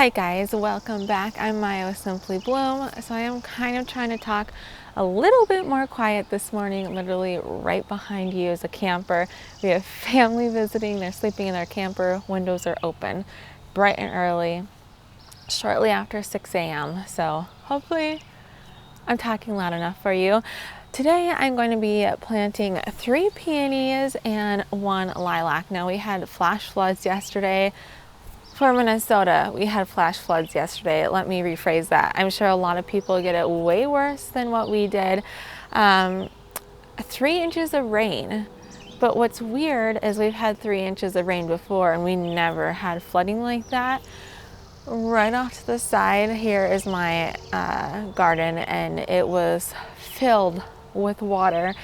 Hi guys, welcome back. I'm Maya with Simply Bloom. So I am kind of trying to talk a little bit more quiet this morning. Literally right behind you is a camper. We have family visiting. They're sleeping in their camper. Windows are open bright and early, shortly after 6 a.m. So hopefully I'm talking loud enough for you. Today I'm going to be planting 3 peonies and 1 lilac. Now we had flash floods yesterday. For Minnesota, we had flash floods yesterday. Let me rephrase that. I'm sure a lot of people get it way worse than what we did. 3 inches of rain. But what's weird is we've had 3 inches of rain before and we never had flooding like that. Right off to the side here is my garden, and it was filled with water.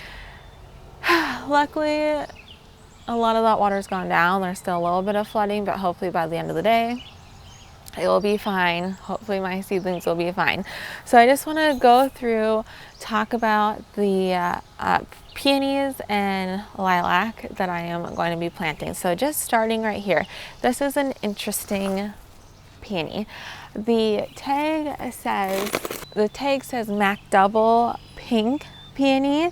Luckily, a lot of that water's gone down. There's still a little bit of flooding, but hopefully by the end of the day, it will be fine. Hopefully my seedlings will be fine. So I just want to go through, talk about the peonies and lilac that I am going to be planting. So just starting right here, this is an interesting peony. The tag says Mac Double Pink Peony.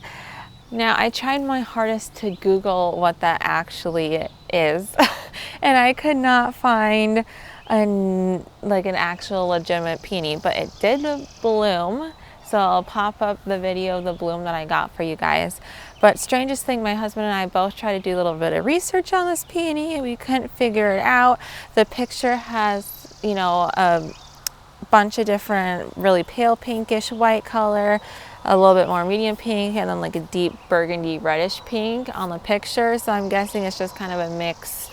Now, I tried my hardest to Google what that actually is, and I could not find an actual legitimate peony, but it did bloom. So I'll pop up the video of the bloom that I got for you guys. But strangest thing, my husband and I both tried to do a little bit of research on this peony, and we couldn't figure it out. The picture has, a bunch of different really pale pinkish white color, a little bit more medium pink, and then like a deep burgundy reddish pink on the picture. So I'm guessing it's just kind of a mixed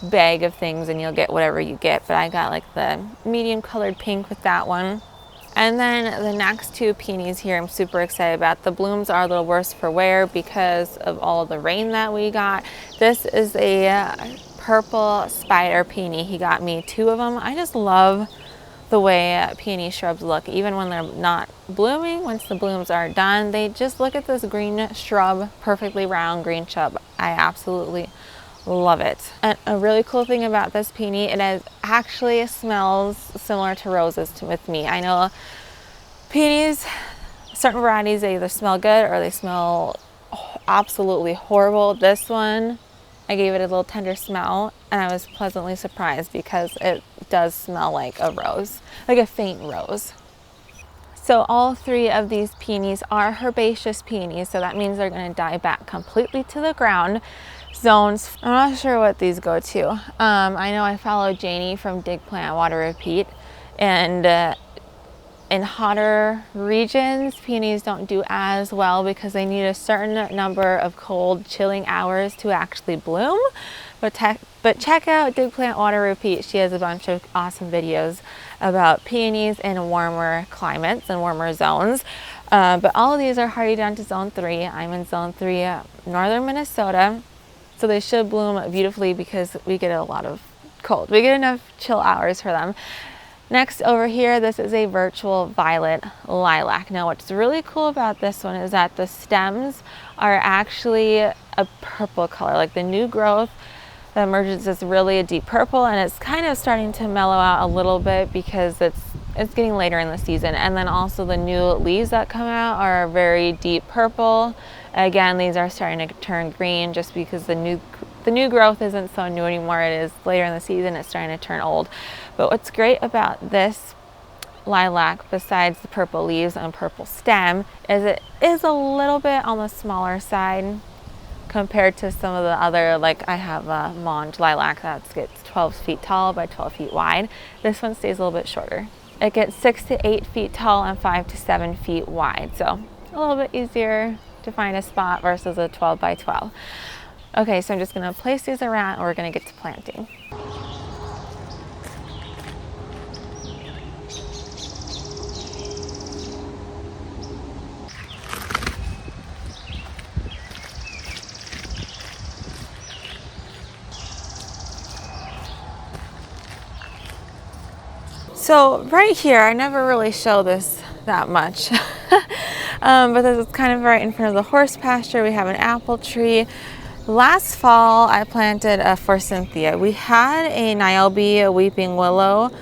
bag of things and you'll get whatever you get. But I got like the medium colored pink with that one. And then the next 2 peonies here I'm super excited about. The blooms are a little worse for wear because of all of the rain that we got. This is a purple spider peony. He got me 2 of them. I just love the way peony shrubs look, even when they're not blooming. Once the blooms are done, they just look at this green shrub, perfectly round green shrub. I absolutely love it. And a really cool thing about this peony, it actually smells similar to roses with me. I know peonies, certain varieties, they either smell good or they smell absolutely horrible. This one, I gave it a little tender smell, and I was pleasantly surprised because it does smell like a rose, like a faint rose. So all 3 of these peonies are herbaceous peonies, so that means they're going to die back completely to the ground. Zones, I'm not sure what these go to. I know I follow Janie from Dig Plant Water Repeat, and in hotter regions, peonies don't do as well because they need a certain number of cold, chilling hours to actually bloom. But check out Dig Plant Water Repeat. She has a bunch of awesome videos about peonies in warmer climates and warmer zones. But all of these are hardy down to zone 3. I'm in zone 3, northern Minnesota. So they should bloom beautifully because we get a lot of cold. We get enough chill hours for them. Next over here, this is a virtual violet lilac. Now what's really cool about this one is that the stems are actually a purple color. Like the new growth that emerges is really a deep purple, and it's kind of starting to mellow out a little bit because it's getting later in the season. And then also the new leaves that come out are very deep purple. Again, these are starting to turn green just because the new growth isn't so new anymore. It is later in the season, it's starting to turn old. But what's great about this lilac, besides the purple leaves and purple stem, is it is a little bit on the smaller side compared to some of the other, like I have a Monge lilac that gets 12 feet tall by 12 feet wide. This one stays a little bit shorter. It gets 6 to 8 feet tall and 5 to 7 feet wide. So a little bit easier to find a spot versus a 12 by 12. Okay, so I'm just gonna place these around and we're gonna get to planting. So right here, I never really show this that much, but this is kind of right in front of the horse pasture. We have an apple tree. Last fall, I planted a forsythia. We had a Niobe, a weeping willow,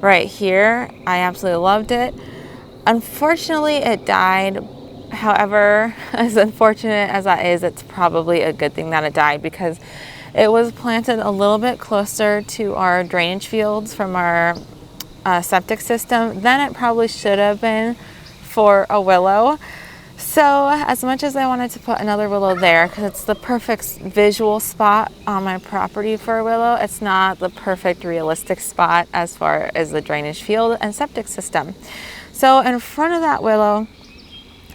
right here. I absolutely loved it. Unfortunately, it died. However, as unfortunate as that is, it's probably a good thing that it died because it was planted a little bit closer to our drainage fields from our septic system than it probably should have been for a willow. So as much as I wanted to put another willow there because it's the perfect visual spot on my property for a willow, it's not the perfect realistic spot as far as the drainage field and septic system. So in front of that willow,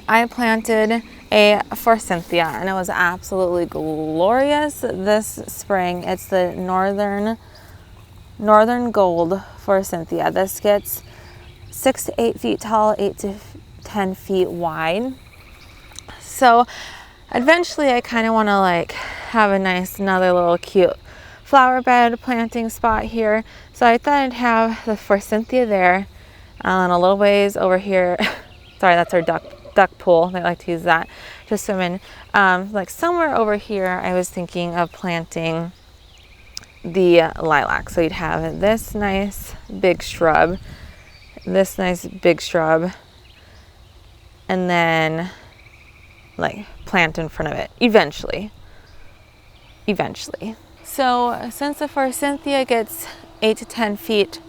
I planted a forsythia, and it was absolutely glorious this spring. It's the northern gold forsythia. This gets 6 to 8 feet tall, 8 to 10 feet wide. So eventually I kind of want to like have a nice, another little cute flower bed planting spot here. So I thought I'd have the forsythia there, and a little ways over here. Sorry, that's our duck pool. They like to use that to swim in. Like somewhere over here, I was thinking of planting the lilac. So you'd have this nice big shrub, and then like plant in front of it eventually. So since the forsythia gets 8 to 10 feet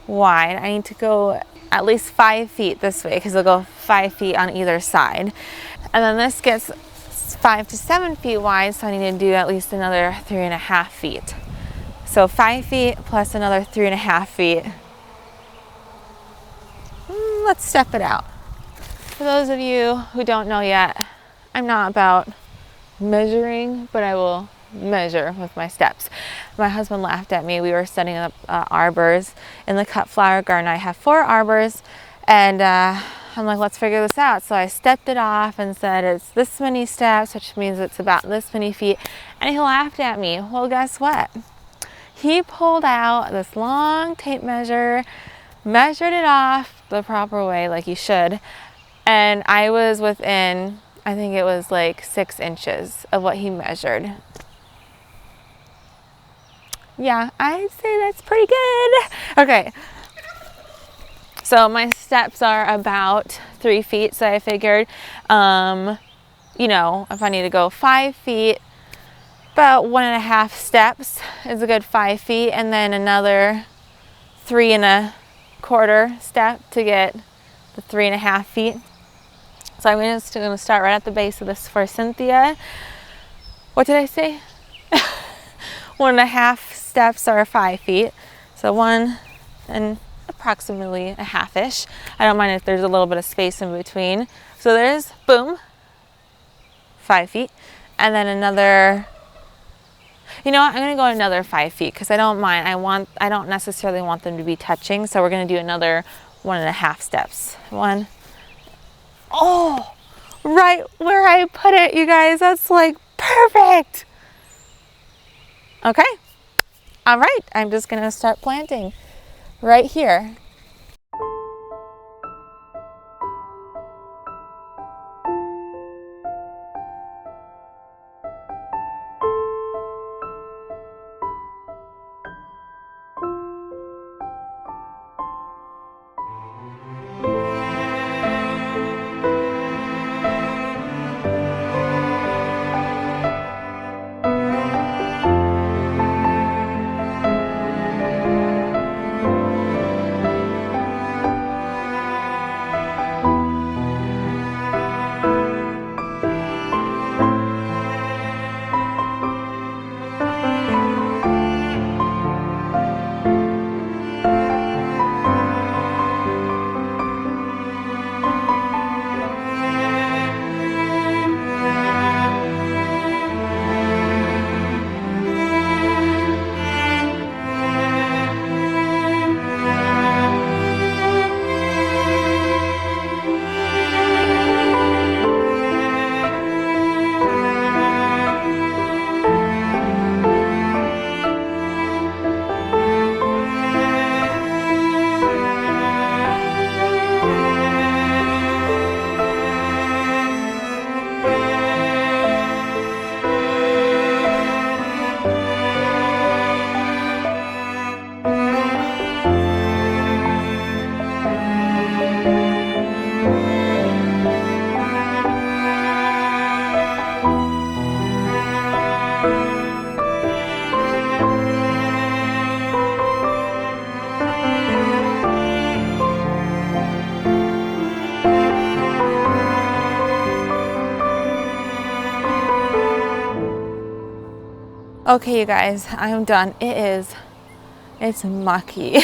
wide, I need to go at least 5 feet this way because it'll go 5 feet on either side. And then this gets 5 to 7 feet wide, so I need to do at least another 3.5 feet. So 5 feet plus another 3.5 feet. Let's step it out. For those of you who don't know yet, I'm not about measuring, but I will measure with my steps. My husband laughed at me. We were setting up arbors in the cut flower garden. I have 4 arbors, and I'm like, let's figure this out. So I stepped it off and said it's this many steps, which means it's about this many feet. And he laughed at me. Well, guess what? He pulled out this long tape measure, measured it off the proper way, like you should, and I was within, I think it was like 6 inches of what he measured. Yeah, I'd say that's pretty good. Okay, so my steps are about 3 feet, so I figured, you know, if I need to go 5 feet, about 1.5 steps is a good 5 feet, and then another 3.25 step to get the 3.5 feet. So I'm just going to start right at the base of this forsythia. What did I say? 1.5 steps are 5 feet. So 1 and approximately a half-ish. I don't mind if there's a little bit of space in between. So there's, boom, 5 feet. And then another, you know what, I'm going to go another 5 feet because I don't mind. I don't necessarily want them to be touching. So we're going to do another 1.5 steps. 1. Oh, right where I put it, you guys. That's like perfect. Okay. All right. I'm just going to start planting right here. Okay, you guys, I'm done. It's mucky.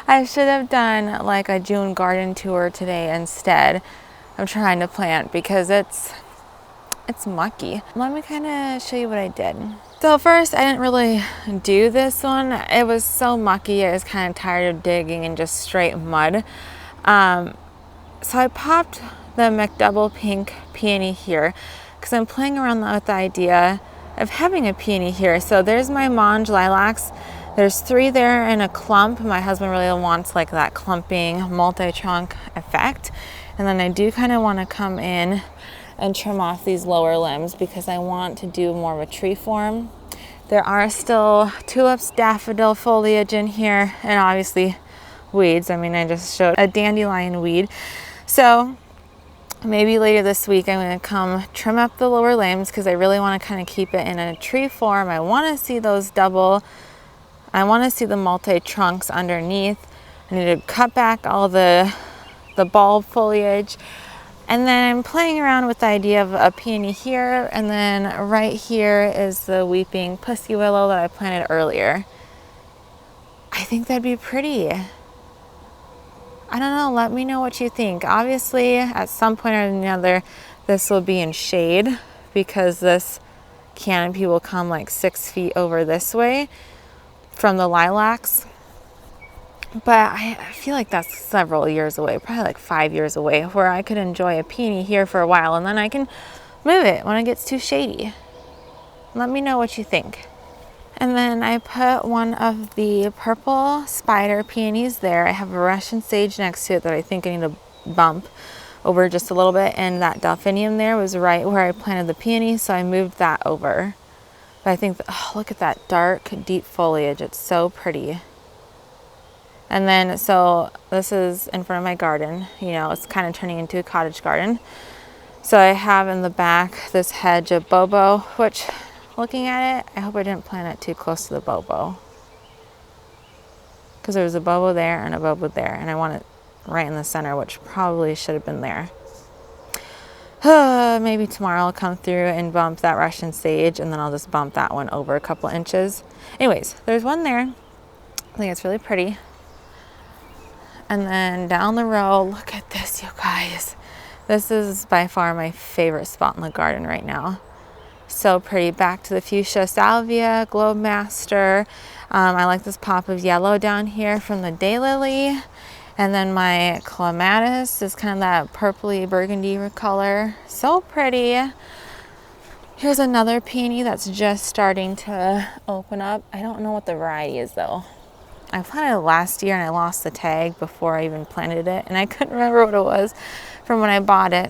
I should have done like a June garden tour today instead of trying to plant because it's mucky. Let me kind of show you what I did. So first, I didn't really do this one. It was so mucky. I was kind of tired of digging in just straight mud. So I popped the McDouble pink peony here because I'm playing around with the idea of having a peony here. So there's my Mange lilacs. There's 3 there in a clump. My husband really wants like that clumping multi-trunk effect. And then I do kind of want to come in and trim off these lower limbs because I want to do more of a tree form. There are still tulips, daffodil foliage in here, and obviously weeds. I mean, I just showed a dandelion weed. So maybe later this week I'm going to come trim up the lower limbs because I really want to kind of keep it in a tree form. I want to see those I want to see the multi-trunks underneath. I need to cut back all the bulb foliage. And then I'm playing around with the idea of a peony here, and then right here is the weeping pussy willow that I planted earlier. I think that'd be pretty. I don't know, let me know what you think. Obviously, at some point or another, this will be in shade because this canopy will come like 6 feet over this way from the lilacs. But I feel like that's several years away, probably like 5 years away, where I could enjoy a peony here for a while and then I can move it when it gets too shady. Let me know what you think. And then I put one of the purple spider peonies there. I have a Russian sage next to it that I think I need to bump over just a little bit. And that delphinium there was right where I planted the peony, so I moved that over. But I think, oh, look at that dark, deep foliage. It's so pretty. And then, so this is in front of my garden. You know, it's kind of turning into a cottage garden. So I have in the back this hedge of bobo, which, looking at it, I hope I didn't plant it too close to the bobo. Because there was a bobo there and a bobo there, and I want it right in the center, which probably should have been there. Maybe tomorrow I'll come through and bump that Russian sage, and then I'll just bump that one over a couple inches. Anyways, there's one there. I think it's really pretty. And then down the road, look at this, you guys. This is by far my favorite spot in the garden right now. So pretty. Back to the fuchsia salvia, globe master. I like this pop of yellow down here from the daylily. And then my clematis is kind of that purpley burgundy color. So pretty. Here's another peony that's just starting to open up. I don't know what the variety is though. I planted it last year and I lost the tag before I even planted it, and I couldn't remember what it was from when I bought it.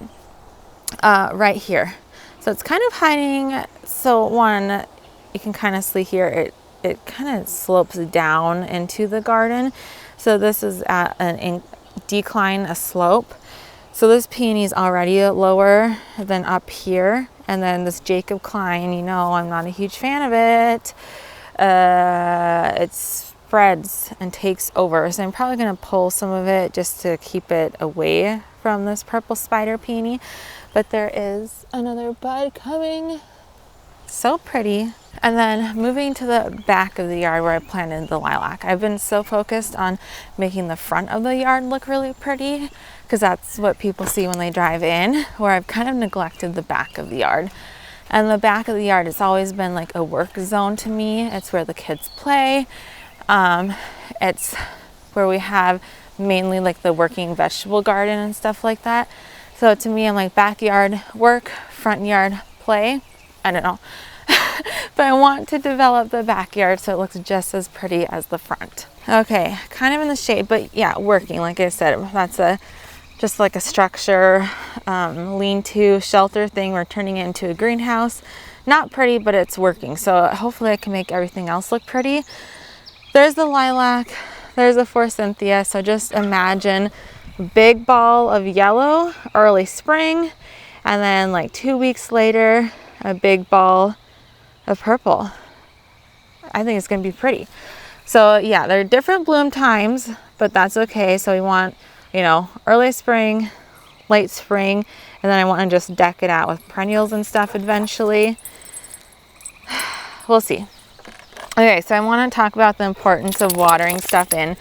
Right here. So it's kind of hiding. So one, you can kind of see here, it kind of slopes down into the garden. So this is at an decline, a slope. So this peony is already lower than up here. And then this Jacob Klein, you know, I'm not a huge fan of it. It spreads and takes over. So I'm probably going to pull some of it just to keep it away from this purple spider peony. But there is another bud coming. So pretty. And then moving to the back of the yard where I planted the lilac. I've been so focused on making the front of the yard look really pretty because that's what people see when they drive in, where I've kind of neglected the back of the yard. And the back of the yard has always been like a work zone to me. It's where the kids play. It's where we have mainly like the working vegetable garden and stuff like that. So to me, I'm like backyard work, front yard play. I don't know. But I want to develop the backyard so it looks just as pretty as the front. Okay, kind of in the shade, but yeah, working. Like I said, that's just like a structure, lean-to shelter thing. We're turning it into a greenhouse. Not pretty, but it's working. So hopefully I can make everything else look pretty. There's the lilac. There's the forsythia. So just imagine a big ball of yellow early spring, and then like 2 weeks later, a big ball of purple. I think it's going to be pretty. So yeah, there are different bloom times, but that's okay. So we want, you know, early spring, late spring, and then I want to just deck it out with perennials and stuff eventually. We'll see. Okay, so I want to talk about the importance of watering stuff in.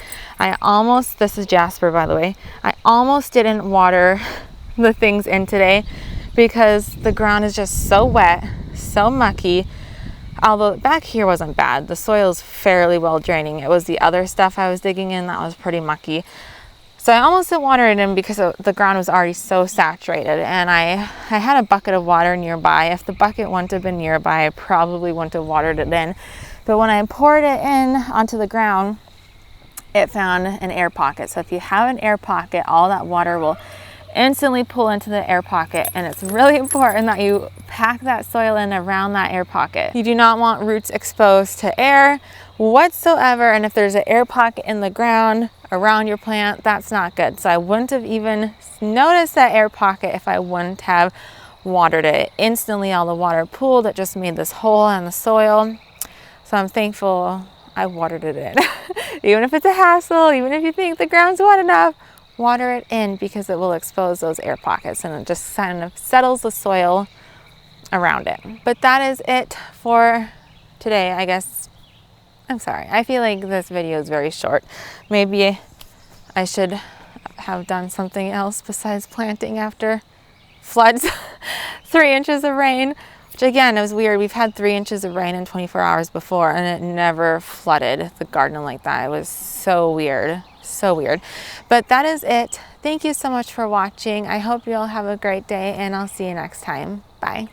This is Jasper, by the way. I almost didn't water the things in today because the ground is just so wet, so mucky. Although back here wasn't bad. The soil's fairly well draining. It was the other stuff I was digging in that was pretty mucky. So I almost didn't water it in because the ground was already so saturated, and I had a bucket of water nearby. If the bucket wouldn't have been nearby, I probably wouldn't have watered it in. But when I poured it in onto the ground, it found an air pocket. So if you have an air pocket, all that water will instantly pull into the air pocket, and it's really important that you pack that soil in around that air pocket. You do not want roots exposed to air whatsoever, and if there's an air pocket in the ground around your plant, that's not good. So I wouldn't have even noticed that air pocket if I wouldn't have watered it. Instantly all the water pooled, it just made this hole in the soil. So I'm thankful I watered it in. Even if it's a hassle, even if you think the ground's wet enough, water it in because it will expose those air pockets and it just kind of settles the soil around it. But that is it for today, I guess. I'm sorry, I feel like this video is very short. Maybe I should have done something else besides planting after floods. 3 inches of rain, which again, it was weird. We've had 3 inches of rain in 24 hours before and it never flooded the garden like that. It was so weird, so weird. But that is it. Thank you so much for watching. I hope you all have a great day and I'll see you next time. Bye.